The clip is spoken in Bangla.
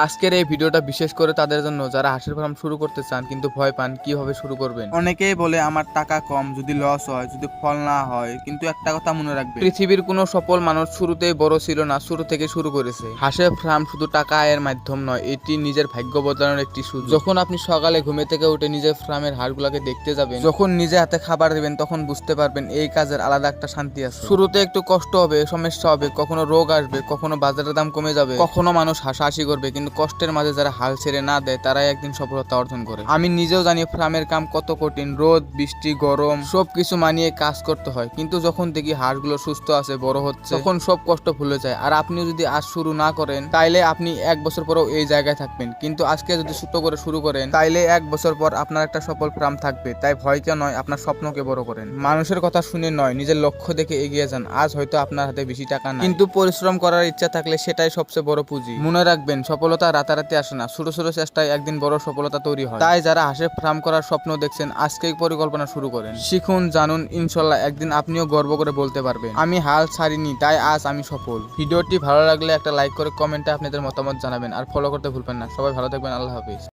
আজকের এই ভিডিওটা বিশেষ করে তাদের জন্য যারা হাঁসের ফার্ম শুরু করতে চান কিন্তু ভয় পান কিভাবে শুরু করবেন। অনেকেই বলে আমার টাকা কম, যদি লস হয়, যদি ফল না হয়, কিন্তু একটা কথা মনে রাখবেন, পৃথিবীর কোনো সফল মানুষ শুরুতেই বড় ছিল না, শুরু থেকে শুরু করেছে। হাঁসের ফার্ম শুধু টাকা আয়ের মাধ্যম নয়, এটি নিজের ভাগ্য বদলানোর একটি সুযোগ। যখন আপনি সকালে ঘুমে থেকে উঠে নিজের ফার্মের হাঁসগুলোকে দেখতে যাবেন, যখন নিজে হাতে খাবার দেবেন, তখন বুঝতে পারবেন এই কাজের আলাদা একটা শান্তি আছে। শুরুতে একটু কষ্ট হবে, সমস্যা হবে, কখনো রোগ আসবে, কখনো বাজারের দাম কমে যাবে, কখনো মানুষ হাসাহাসি করবে, কিন্তু কষ্টের মাঝে যারা হাল ছেড়ে না দেয় তারাই একদিন সফলতা অর্জন করে। আমি নিজেও জানি ফার্মের কাম কত কঠিন, রোদ বৃষ্টি গরম সবকিছু মানিয়ে কাজ করতে হয়, কিন্তু যখন দেখি হাঁসগুলো সুস্থ আছে, বড় হচ্ছে, তখন সব কষ্ট ভুলে যায়। আর আপনিও যদি আজ শুরু না করেন তাইলে আপনি 1 বছর পরেও এই জায়গায় থাকবেন, কিন্তু আজকে যদি ছোট করে শুরু করেন তাইলে 1 বছর পর আপনার একটা সফল ফার্ম থাকবে। তাই ভয়কে নয়, আপনার স্বপ্নকে বড় করেন। মানুষের কথা শুনে নয়, নিজের লক্ষ্য দেখে এগিয়ে যান। আজ হয়তো আপনার হাতে বেশি টাকা নাই, কিন্তু পরিশ্রম করার ইচ্ছা থাকলে সেটাই সবচেয়ে বড় পুঁজি। মনে রাখবেন, সফলতা রাতারাতি আসে না, ছোট ছোট চেষ্টায় একদিন বড় সফলতা তৈরি হয়। তাই যারা হাঁসের ফার্ম করার স্বপ্ন দেখছেন, আজকেই পরিকল্পনা শুরু করেন, শিখুন, জানুন, ইনশাল্লাহ একদিন আপনিও গর্ব করে বলতে পারবেন আমি হাল ছাড়িনি, তাই আজ আমি সফল। ভিডিওটি ভালো লাগলে একটা লাইক করে কমেন্টে আপনাদের মতামত জানাবেন, আর ফলো করতে ভুলবেন না। সবাই ভালো থাকবেন, আল্লাহ হাফিজ।